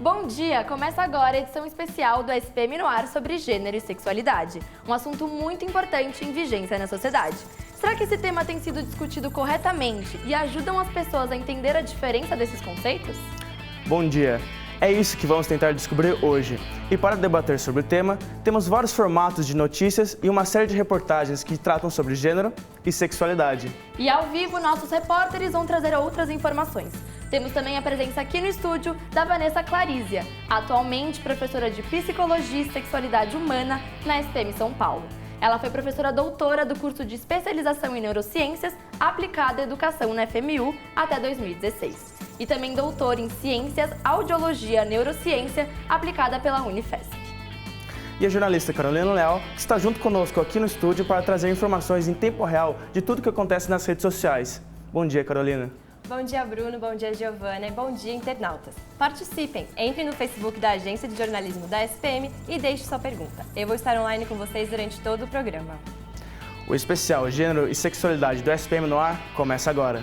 Bom dia! Começa agora a edição especial do SPM no ar sobre gênero e sexualidade, um assunto muito importante em vigência na sociedade. Será que esse tema tem sido discutido corretamente e ajudam as pessoas a entender a diferença desses conceitos? Bom dia! É isso que vamos tentar descobrir hoje. E para debater sobre o tema, temos vários formatos de notícias e uma série de reportagens que tratam sobre gênero e sexualidade. E ao vivo, nossos repórteres vão trazer outras informações. Temos também a presença aqui no estúdio da Vanessa Clarízia, atualmente professora de Psicologia e Sexualidade Humana na SPM São Paulo. Ela foi professora doutora do curso de especialização em Neurociências aplicada à Educação na FMU até 2016. E também doutora em Ciências, Audiologia, Neurociência aplicada pela Unifesp. E a jornalista Carolina Leal, que está junto conosco aqui no estúdio para trazer informações em tempo real de tudo que acontece nas redes sociais. Bom dia, Carolina. Bom dia, Bruno. Bom dia, Giovana. E bom dia, internautas. Participem! Entre no Facebook da Agência de Jornalismo da SPM e deixe sua pergunta. Eu vou estar online com vocês durante todo o programa. O especial Gênero e Sexualidade do SPM no ar começa agora.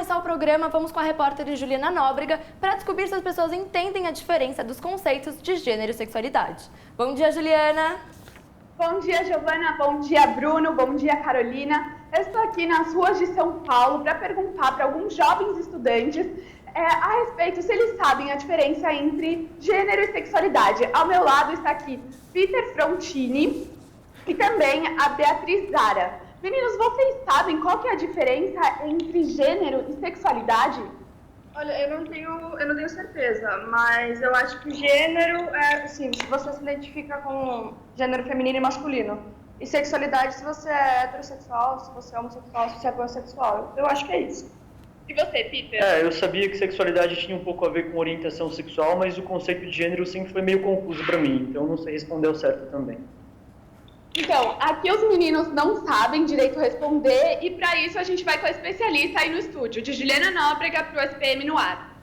O programa, vamos com a repórter Juliana Nóbrega para descobrir se as pessoas entendem a diferença dos conceitos de gênero e sexualidade. Bom dia, Juliana! Bom dia, Giovana! Bom dia, Bruno! Bom dia, Carolina! Eu estou aqui nas ruas de São Paulo para perguntar para alguns jovens estudantes a respeito se eles sabem a diferença entre gênero e sexualidade. Ao meu lado está aqui Peter Frontini e também a Beatriz Zara. Meninos, vocês sabem qual que é a diferença entre gênero e sexualidade? Olha, eu não tenho certeza, mas eu acho que gênero é, assim, se você se identifica com gênero feminino e masculino. E sexualidade, se você é heterossexual, se você é homossexual, se você é pansexual. Eu acho que é isso. E você, Peter? Eu sabia que sexualidade tinha um pouco a ver com orientação sexual, mas o conceito de gênero sempre foi meio confuso para mim, então eu não sei responder ao certo também. Então, aqui os meninos não sabem direito responder e para isso a gente vai com a especialista aí no estúdio, de Juliana Nóbrega para o SPM no ar.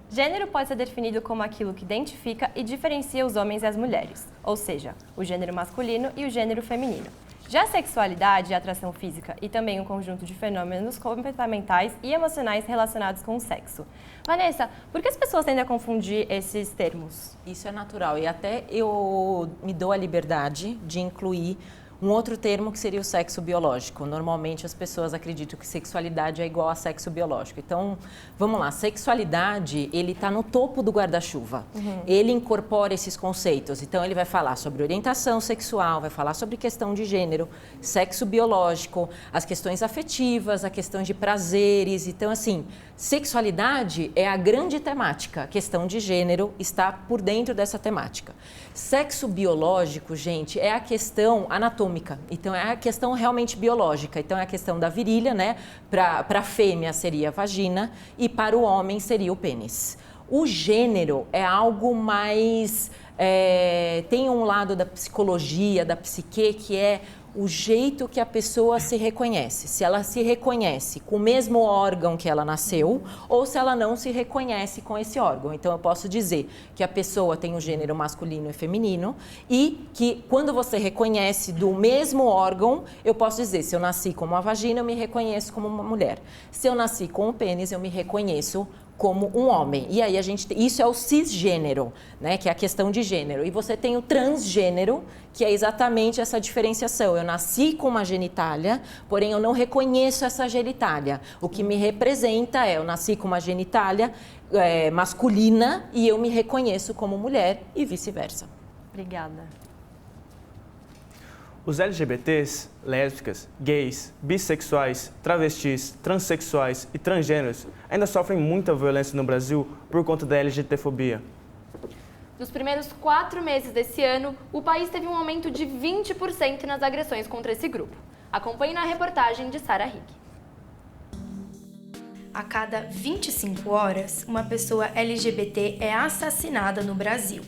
Gênero pode ser definido como aquilo que identifica e diferencia os homens e as mulheres, ou seja, o gênero masculino e o gênero feminino. Já a sexualidade é a atração física e também um conjunto de fenômenos comportamentais e emocionais relacionados com o sexo. Vanessa, por que as pessoas tendem a confundir esses termos? Isso é natural e até eu me dou a liberdade de incluir um outro termo que seria o sexo biológico. Normalmente as pessoas acreditam que sexualidade é igual a sexo biológico. Então, vamos lá, sexualidade, ele está no topo do guarda-chuva. Ele incorpora esses conceitos. Então, ele vai falar sobre orientação sexual, vai falar sobre questão de gênero, sexo biológico, as questões afetivas, as questões de prazeres. Então, assim, sexualidade é a grande temática. A questão de gênero está por dentro dessa temática. Sexo biológico, gente, é a questão anatômica. Então, é a questão realmente biológica. Então, é a questão da virilha, né? Para a fêmea seria a vagina e para o homem seria o pênis. O gênero é algo mais... tem um lado da psicologia, da psique, que é o jeito que a pessoa se reconhece. Se ela se reconhece com o mesmo órgão que ela nasceu ou se ela não se reconhece com esse órgão. Então, eu posso dizer que a pessoa tem o gênero masculino e feminino e que quando você reconhece do mesmo órgão, eu posso dizer, se eu nasci com uma vagina, eu me reconheço como uma mulher. Se eu nasci com um pênis, eu me reconheço como um homem. E aí isso é o cisgênero, né, que é a questão de gênero. E você tem o transgênero, que é exatamente essa diferenciação. Eu nasci com uma genitália, porém eu não reconheço essa genitália. O que me representa eu nasci com uma genitália masculina e eu me reconheço como mulher e vice-versa. Obrigada. Os LGBTs, lésbicas, gays, bissexuais, travestis, transexuais e transgêneros ainda sofrem muita violência no Brasil por conta da LGBTfobia. Nos primeiros 4 meses desse ano, o país teve um aumento de 20% nas agressões contra esse grupo. Acompanhe na reportagem de Sara Higg. A cada 25 horas, uma pessoa LGBT é assassinada no Brasil.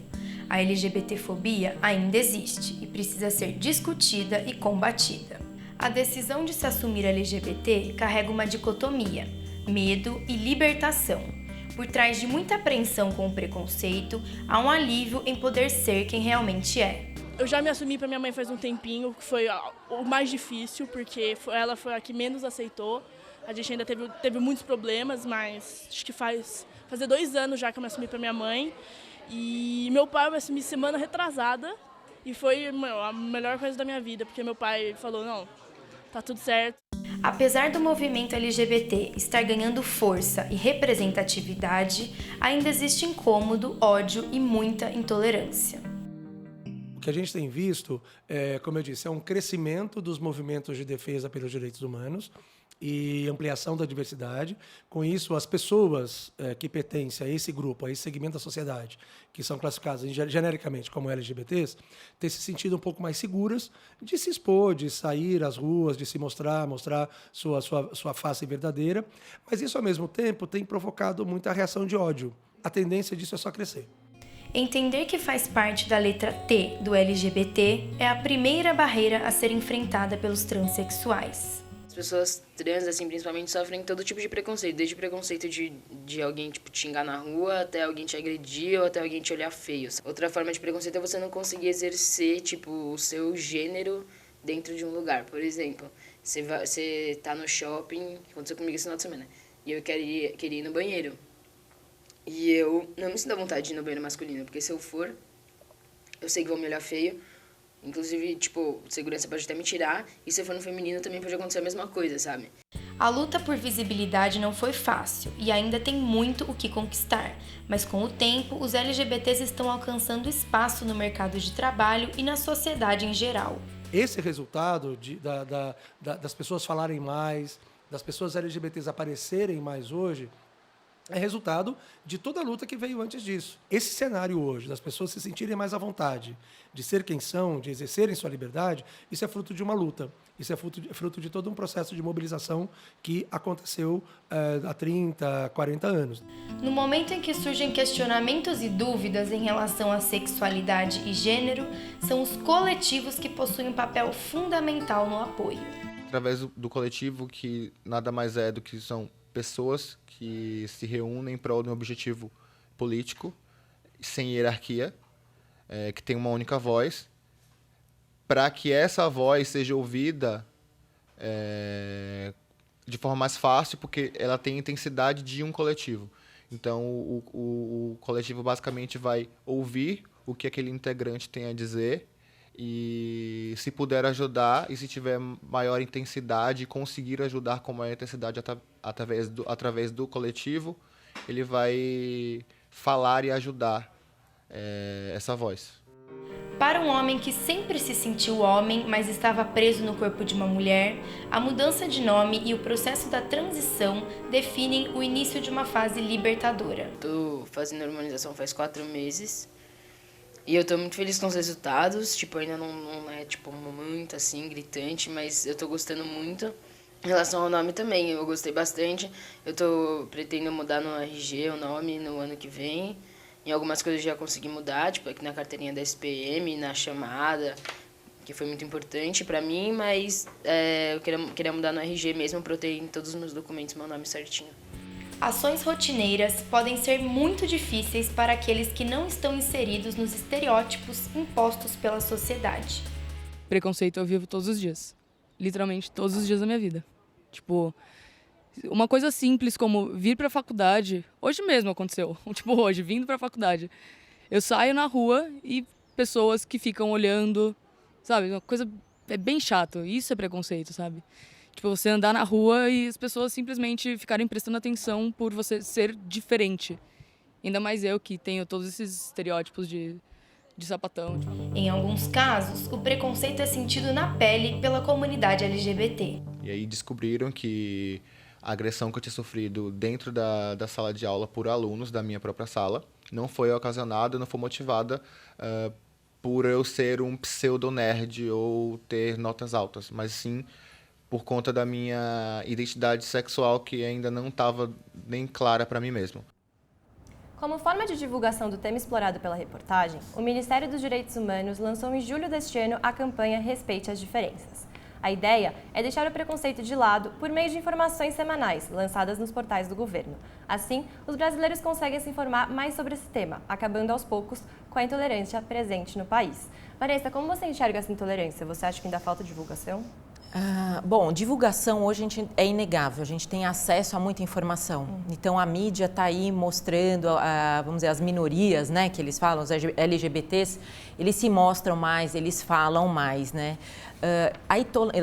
A LGBTfobia ainda existe e precisa ser discutida e combatida. A decisão de se assumir LGBT carrega uma dicotomia, medo e libertação. Por trás de muita apreensão com o preconceito, há um alívio em poder ser quem realmente é. Eu já me assumi para minha mãe faz um tempinho, que foi o mais difícil, porque ela foi a que menos aceitou. A gente ainda teve muitos problemas, mas acho que fazer 2 anos já que eu me assumi para minha mãe. E meu pai me assumi semana retrasada e foi a melhor coisa da minha vida, porque meu pai falou, não, tá tudo certo. Apesar do movimento LGBT estar ganhando força e representatividade, ainda existe incômodo, ódio e muita intolerância. O que a gente tem visto, como eu disse, é um crescimento dos movimentos de defesa pelos direitos humanos e ampliação da diversidade. Com isso, as pessoas que pertencem a esse grupo, a esse segmento da sociedade, que são classificadas genericamente como LGBTs, têm se sentido um pouco mais seguras de se expor, de sair às ruas, de se mostrar sua face verdadeira. Mas isso, ao mesmo tempo, tem provocado muita reação de ódio. A tendência disso é só crescer. Entender que faz parte da letra T do LGBT é a primeira barreira a ser enfrentada pelos transexuais. As pessoas trans, assim, principalmente, sofrem todo tipo de preconceito, desde preconceito de alguém, tipo, te xingar na rua, até alguém te agredir ou até alguém te olhar feio. Outra forma de preconceito é você não conseguir exercer, tipo, o seu gênero dentro de um lugar. Por exemplo, você tá no shopping, aconteceu comigo esse final de semana, e eu queria ir no banheiro. E eu não me sinto à vontade de ir no banheiro masculino, porque se eu for, eu sei que vão me olhar feio. Inclusive, tipo, segurança pode até me tirar. E se eu for no feminino, também pode acontecer a mesma coisa, sabe? A luta por visibilidade não foi fácil e ainda tem muito o que conquistar. Mas com o tempo, os LGBTs estão alcançando espaço no mercado de trabalho e na sociedade em geral. Esse resultado das pessoas falarem mais, das pessoas LGBTs aparecerem mais hoje, é resultado de toda a luta que veio antes disso. Esse cenário hoje, das pessoas se sentirem mais à vontade de ser quem são, de exercerem sua liberdade, isso é fruto de uma luta. Isso é fruto de todo um processo de mobilização que aconteceu há 30, 40 anos. No momento em que surgem questionamentos e dúvidas em relação à sexualidade e gênero, são os coletivos que possuem um papel fundamental no apoio. Através do coletivo, que nada mais é do que são pessoas que se reúnem em prol de um objetivo político, sem hierarquia, que tem uma única voz, para que essa voz seja ouvida de forma mais fácil, porque ela tem a intensidade de um coletivo. Então, o coletivo basicamente vai ouvir o que aquele integrante tem a dizer e, se puder ajudar, e se tiver maior intensidade, conseguir ajudar com maior intensidade através do coletivo, ele vai falar e ajudar essa voz. Para um homem que sempre se sentiu homem, mas estava preso no corpo de uma mulher, a mudança de nome e o processo da transição definem o início de uma fase libertadora. Estou fazendo hormonização faz 4 meses e eu estou muito feliz com os resultados. Tipo, ainda não é tipo muito assim gritante, mas eu estou gostando muito. Em relação ao nome também, eu gostei bastante. Eu pretendo mudar no RG o nome no ano que vem. Em algumas coisas eu já consegui mudar, tipo aqui na carteirinha da SPM, na chamada, que foi muito importante pra mim, mas eu queria mudar no RG mesmo pra eu ter em todos os meus documentos meu nome certinho. Ações rotineiras podem ser muito difíceis para aqueles que não estão inseridos nos estereótipos impostos pela sociedade. Preconceito eu vivo todos os dias, literalmente todos os dias da minha vida. Tipo, uma coisa simples como vir para a faculdade, hoje mesmo aconteceu, tipo hoje, vindo para a faculdade. Eu saio na rua e pessoas que ficam olhando, sabe? Uma coisa é bem chato, isso é preconceito, sabe? Tipo, você andar na rua e as pessoas simplesmente ficarem prestando atenção por você ser diferente. Ainda mais eu que tenho todos esses estereótipos de sapatão. Tipo. Em alguns casos, o preconceito é sentido na pele pela comunidade LGBT. E aí descobriram que a agressão que eu tinha sofrido dentro da sala de aula por alunos da minha própria sala não foi ocasionada, não foi motivada por eu ser um pseudo-nerd ou ter notas altas, mas sim por conta da minha identidade sexual que ainda não estava bem clara para mim mesmo. Como forma de divulgação do tema explorado pela reportagem, o Ministério dos Direitos Humanos lançou em julho deste ano a campanha Respeite as Diferenças. A ideia é deixar o preconceito de lado por meio de informações semanais lançadas nos portais do governo. Assim, os brasileiros conseguem se informar mais sobre esse tema, acabando aos poucos com a intolerância presente no país. Vanessa, como você enxerga essa intolerância? Você acha que ainda falta divulgação? Bom, divulgação hoje é inegável, a gente tem acesso a muita informação. Então a mídia está aí mostrando, vamos dizer, as minorias, né, que eles falam, os LGBTs, eles se mostram mais, eles falam mais, né? A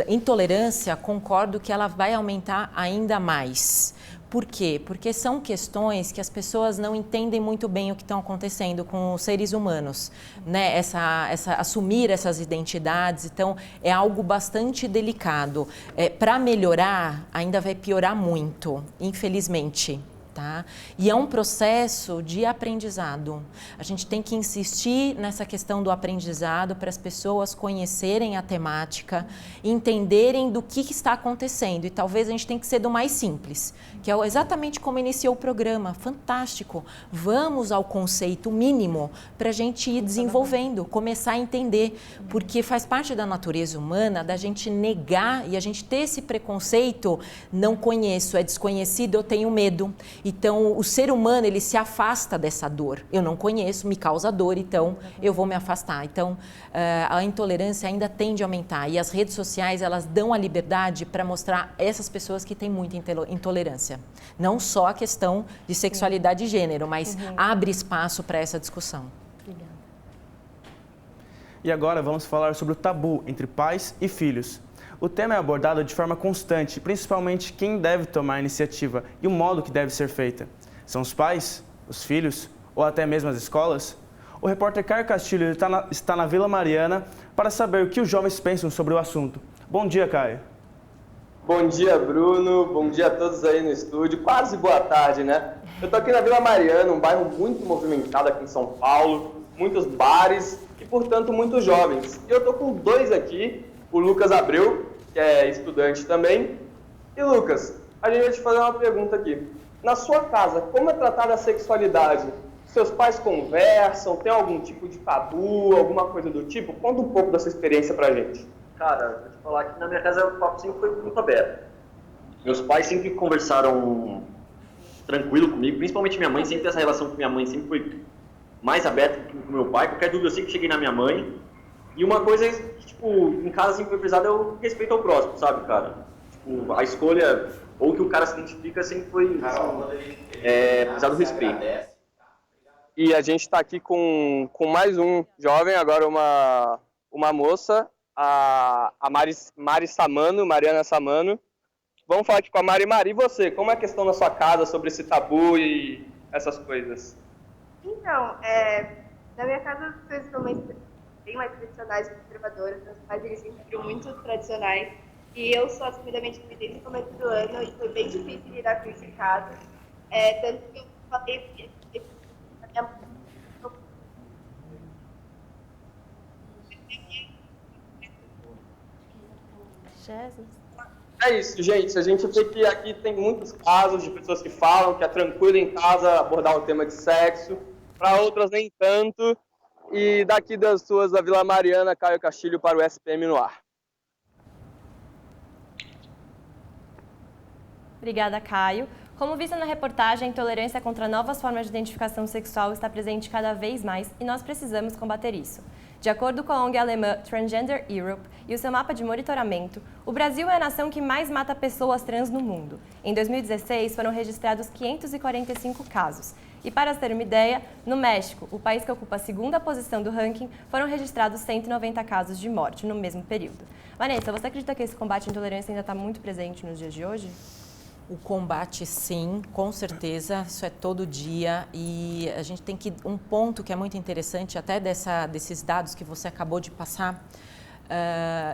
intolerância, concordo que ela vai aumentar ainda mais. Por quê? Porque são questões que as pessoas não entendem muito bem o que estão acontecendo com os seres humanos, né? Assumir essas identidades, então é algo bastante delicado. Para melhorar, ainda vai piorar muito, infelizmente. Tá? E é um processo de aprendizado. A gente tem que insistir nessa questão do aprendizado para as pessoas conhecerem a temática, entenderem do que está acontecendo. E talvez a gente tenha que ser do mais simples, que é exatamente como iniciou o programa. Fantástico! Vamos ao conceito mínimo para a gente ir desenvolvendo, começar a entender, porque faz parte da natureza humana da gente negar e a gente ter esse preconceito, não conheço, é desconhecido, eu tenho medo. Então, o ser humano, ele se afasta dessa dor. Eu não conheço, me causa dor, então eu vou me afastar. Então, a intolerância ainda tende a aumentar. E as redes sociais, elas dão a liberdade para mostrar essas pessoas que têm muita intolerância. Não só a questão de sexualidade e gênero, mas abre espaço para essa discussão. Obrigada. E agora vamos falar sobre o tabu entre pais e filhos. O tema é abordado de forma constante, principalmente quem deve tomar a iniciativa e o modo que deve ser feita. São os pais, os filhos ou até mesmo as escolas? O repórter Caio Castilho está na Vila Mariana para saber o que os jovens pensam sobre o assunto. Bom dia, Caio. Bom dia, Bruno. Bom dia a todos aí no estúdio. Quase boa tarde, né? Eu estou aqui na Vila Mariana, um bairro muito movimentado aqui em São Paulo, muitos bares e, portanto, muitos jovens. E eu estou com dois aqui, o Lucas Abreu, que é estudante também. E Lucas, a gente vai te fazer uma pergunta aqui. Na sua casa, como é tratada a sexualidade? Seus pais conversam? Tem algum tipo de tabu, alguma coisa do tipo? Conta um pouco da sua experiência pra gente. Cara, vou te falar que na minha casa o papo sempre foi muito aberto. Meus pais sempre conversaram tranquilo comigo, principalmente minha mãe, sempre essa relação com minha mãe sempre foi mais aberta que com meu pai. Qualquer dúvida eu sempre cheguei na minha mãe. E uma coisa que, tipo, em casa sempre foi frisada é o respeito ao próximo, sabe, cara? Tipo, a escolha, ou que o cara se identifica, sempre foi frisado o respeito. E a gente está aqui com mais um jovem, agora uma moça, a Mariana Samano. Vamos falar aqui com a Mari. Mari, e você? Como é a questão na sua casa sobre esse tabu e essas coisas? Então, na minha casa as coisas são bem mais tradicionais e conservadoras. Meus pais, eles sempre foram muito tradicionais. E eu sou assumidamente desde o começo do ano e foi bem difícil lidar com isso em casa. Tanto que eu falei que a minha mãe... Jesus. É isso, gente. A gente vê que aqui tem muitos casos de pessoas que falam que é tranquilo em casa abordar o tema de sexo. Para outras, nem tanto. E daqui das ruas da Vila Mariana, Caio Castilho para o SPM no ar. Obrigada, Caio. Como visto na reportagem, a intolerância contra novas formas de identificação sexual está presente cada vez mais e nós precisamos combater isso. De acordo com a ONG alemã Transgender Europe e o seu mapa de monitoramento, o Brasil é a nação que mais mata pessoas trans no mundo. Em 2016, foram registrados 545 casos. E para ter uma ideia, no México, o país que ocupa a segunda posição do ranking, foram registrados 190 casos de morte no mesmo período. Vanessa, você acredita que esse combate à intolerância ainda está muito presente nos dias de hoje? O combate, sim, com certeza, isso é todo dia e a gente tem que, um ponto que é muito interessante, até desses dados que você acabou de passar,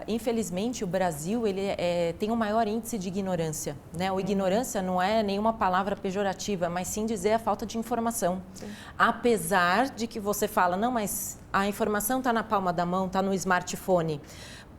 infelizmente o Brasil ele tem o maior índice de ignorância, né? O ignorância não é nenhuma palavra pejorativa, mas sim dizer a falta de informação. Sim. Apesar de que você fala, não, mas a informação está na palma da mão, está no smartphone.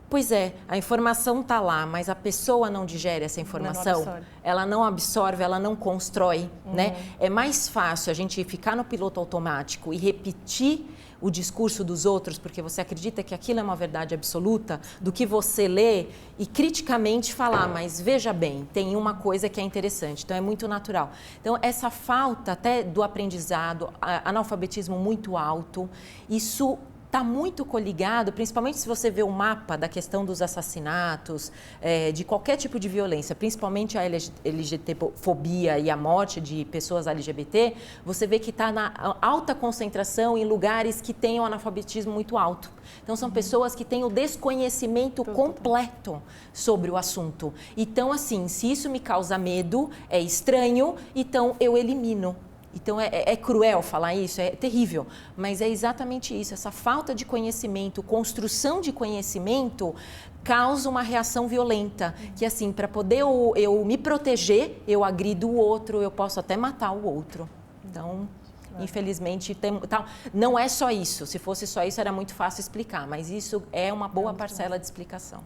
Pois é, a informação está lá, mas a pessoa não digere essa informação, ela não absorve, ela não constrói, né? É mais fácil a gente ficar no piloto automático e repetir o discurso dos outros, porque você acredita que aquilo é uma verdade absoluta, do que você ler e criticamente falar, mas veja bem, tem uma coisa que é interessante, então é muito natural. Então, essa falta até do aprendizado, analfabetismo muito alto, isso está muito coligado, principalmente se você vê o mapa da questão dos assassinatos, de qualquer tipo de violência, principalmente a LGBTfobia e a morte de pessoas LGBT, você vê que está na alta concentração em lugares que têm o analfabetismo muito alto. Então, são pessoas que têm o desconhecimento completo sobre o assunto. Então, assim, se isso me causa medo, é estranho, então eu elimino. Então, é cruel falar isso, é terrível, mas é exatamente isso. Essa falta de conhecimento, construção de conhecimento, causa uma reação violenta. Que, assim, para poder eu me proteger, eu agrido o outro, eu posso até matar o outro. Então, infelizmente, não é só isso. Se fosse só isso, era muito fácil explicar, mas isso é uma boa parcela de explicação.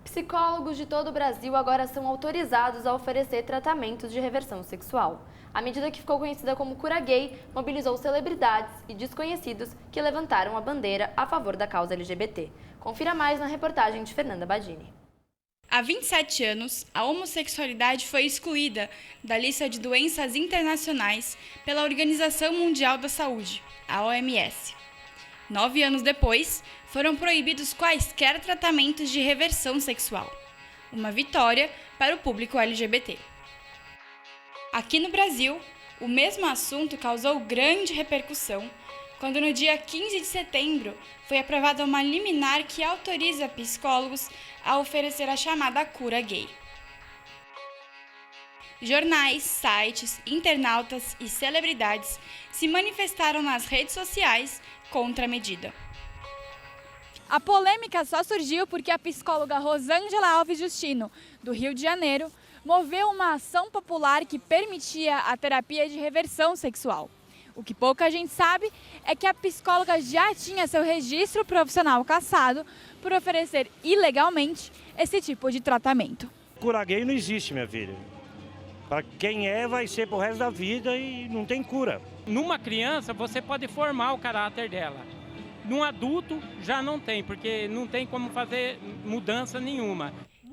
Psicólogos de todo o Brasil agora são autorizados a oferecer tratamentos de reversão sexual. A medida, que ficou conhecida como Cura Gay, mobilizou celebridades e desconhecidos que levantaram a bandeira a favor da causa LGBT. Confira mais na reportagem de Fernanda Badini. Há 27 anos, a homossexualidade foi excluída da lista de doenças internacionais pela Organização Mundial da Saúde, a OMS. 9 anos depois, foram proibidos quaisquer tratamentos de reversão sexual. Uma vitória para o público LGBT. Aqui no Brasil, o mesmo assunto causou grande repercussão quando no dia 15 de setembro foi aprovada uma liminar que autoriza psicólogos a oferecer a chamada cura gay. Jornais, sites, internautas e celebridades se manifestaram nas redes sociais contra a medida. A polêmica só surgiu porque a psicóloga Rosângela Alves Justino, do Rio de Janeiro, moveu uma ação popular que permitia a terapia de reversão sexual. O que pouca gente sabe é que a psicóloga já tinha seu registro profissional cassado por oferecer ilegalmente esse tipo de tratamento. Cura gay não existe, minha filha. Para quem vai ser pro resto da vida e não tem cura. Numa criança, você pode formar o caráter dela. Num adulto, já não tem, porque não tem como fazer mudança nenhuma.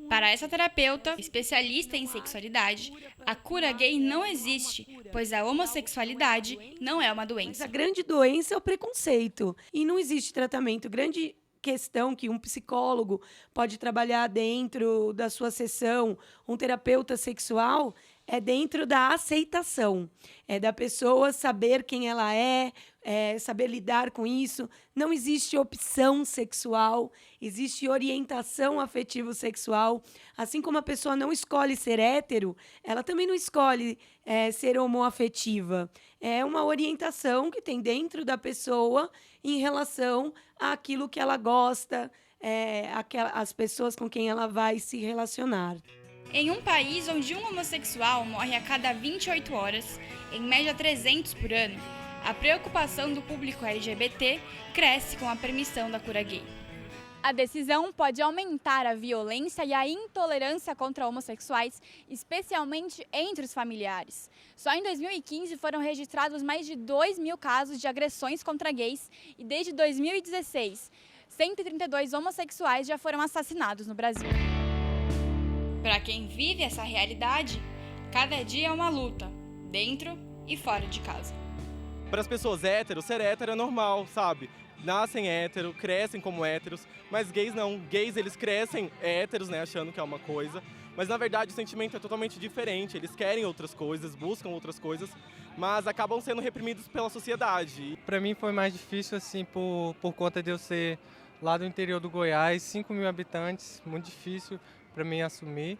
Para essa terapeuta, especialista em sexualidade, a cura gay não existe, pois a homossexualidade não é uma doença. A grande doença é o preconceito e não existe tratamento. Grande questão que um psicólogo pode trabalhar dentro da sua sessão, um terapeuta sexual, é dentro da aceitação, é da pessoa saber quem ela é, saber lidar com isso. Não existe opção sexual, existe orientação afetivo-sexual. Assim como a pessoa não escolhe ser hétero, ela também não escolhe ser homoafetiva. É uma orientação que tem dentro da pessoa em relação àquilo que ela gosta, as pessoas com quem ela vai se relacionar. Em um país onde um homossexual morre a cada 28 horas, em média 300 por ano, a preocupação do público LGBT cresce com a permissão da cura gay. A decisão pode aumentar a violência e a intolerância contra homossexuais, especialmente entre os familiares. Só em 2015 foram registrados mais de 2.000 casos de agressões contra gays e desde 2016, 132 homossexuais já foram assassinados no Brasil. Para quem vive essa realidade, cada dia é uma luta, dentro e fora de casa. Para as pessoas héteros, ser hétero é normal, sabe? Nascem hétero, crescem como héteros, mas gays não. Gays, eles crescem héteros, né, achando que é uma coisa, mas na verdade o sentimento é totalmente diferente. Eles querem outras coisas, buscam outras coisas, mas acabam sendo reprimidos pela sociedade. Para mim foi mais difícil, assim, por conta de eu ser lá do interior do Goiás, 5.000 habitantes, muito difícil para mim assumir,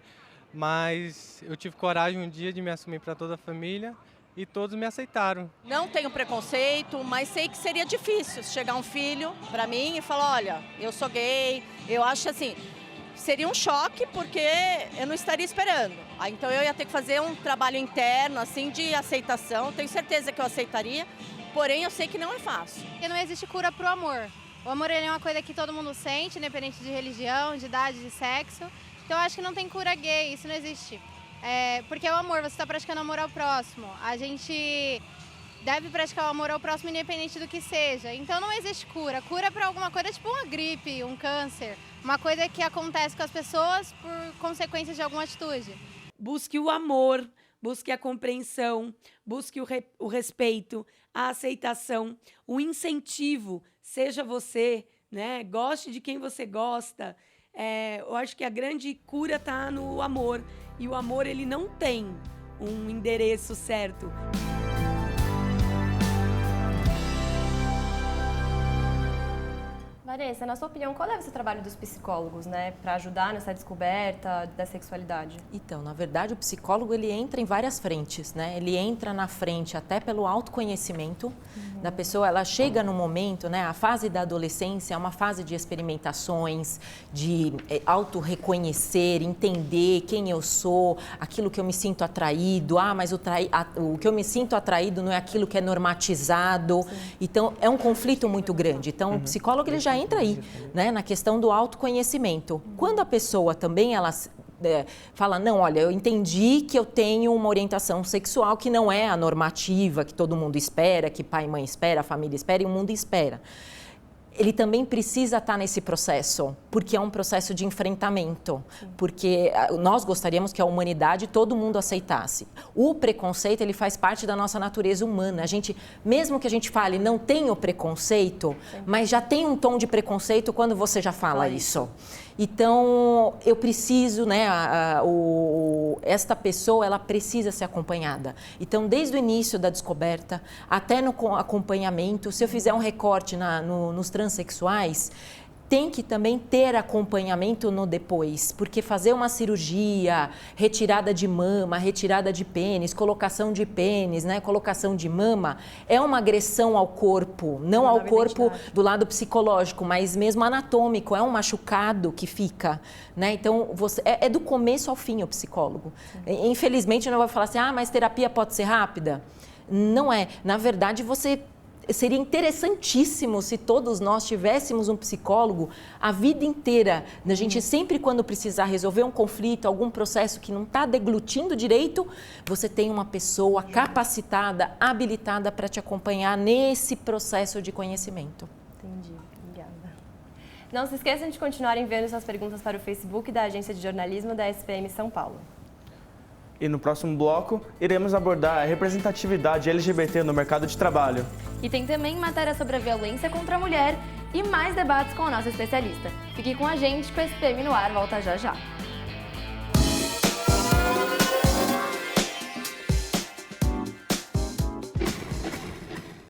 mas eu tive coragem um dia de me assumir para toda a família e todos me aceitaram. Não tenho preconceito, mas sei que seria difícil chegar um filho para mim e falar, olha, eu sou gay. Eu acho assim, seria um choque porque eu não estaria esperando. Então eu ia ter que fazer um trabalho interno assim de aceitação. Tenho certeza que eu aceitaria, porém eu sei que não é fácil. Porque não existe cura pro amor. O amor ele é uma coisa que todo mundo sente, independente de religião, de idade, de sexo. Então eu acho que não tem cura gay, isso não existe. Porque é o amor, você está praticando amor ao próximo. A gente deve praticar o amor ao próximo independente do que seja. Então não existe cura. Cura para alguma coisa tipo uma gripe, um câncer. Uma coisa que acontece com as pessoas por consequência de alguma atitude. Busque o amor, busque a compreensão, busque o respeito, a aceitação, o incentivo. Seja você, né? Goste de quem você gosta. Eu acho que a grande cura está no amor. E o amor, ele não tem um endereço certo. Vanessa, na sua opinião, qual deve ser o trabalho dos psicólogos, né, para ajudar nessa descoberta da sexualidade? Então, na verdade, o psicólogo ele entra em várias frentes, né? Ele entra na frente até pelo autoconhecimento da pessoa. Ela chega no momento, né? A fase da adolescência é uma fase de experimentações, de auto-reconhecer, entender quem eu sou, aquilo que eu me sinto atraído. Mas o que eu me sinto atraído não é aquilo que é normatizado. Sim. Então, é um conflito muito grande. Então, o psicólogo ele já entra aí, né, na questão do autoconhecimento. Quando a pessoa também ela fala, não, olha, eu entendi que eu tenho uma orientação sexual que não é a normativa, que todo mundo espera, que pai e mãe espera, a família espera e o mundo espera. Ele também precisa estar nesse processo, porque é um processo de enfrentamento, porque nós gostaríamos que a humanidade, todo mundo aceitasse. O preconceito, ele faz parte da nossa natureza humana. A gente, mesmo que a gente fale, não tem o preconceito, mas já tem um tom de preconceito quando você já fala isso. Então, eu preciso, né, esta pessoa, ela precisa ser acompanhada. Então, desde o início da descoberta, até no acompanhamento, se eu fizer um recorte nos transexuais, tem que também ter acompanhamento no depois, porque fazer uma cirurgia, retirada de mama, retirada de pênis, colocação de pênis, né, colocação de mama, é uma agressão ao corpo, não ao corpo do lado psicológico, mas mesmo anatômico, é um machucado que fica, né? Então, é do começo ao fim o psicólogo. Infelizmente, não vai falar assim, mas terapia pode ser rápida? Não é. Na verdade, seria interessantíssimo se todos nós tivéssemos um psicólogo a vida inteira. A gente sempre, quando precisar resolver um conflito, algum processo que não está deglutindo direito, você tem uma pessoa capacitada, habilitada para te acompanhar nesse processo de conhecimento. Entendi. Obrigada. Não se esqueçam de continuar enviando suas perguntas para o Facebook da Agência de Jornalismo da SPM São Paulo. E no próximo bloco, iremos abordar a representatividade LGBT no mercado de trabalho. E tem também matéria sobre a violência contra a mulher e mais debates com a nossa especialista. Fique com a gente, que o SPM no ar volta já já.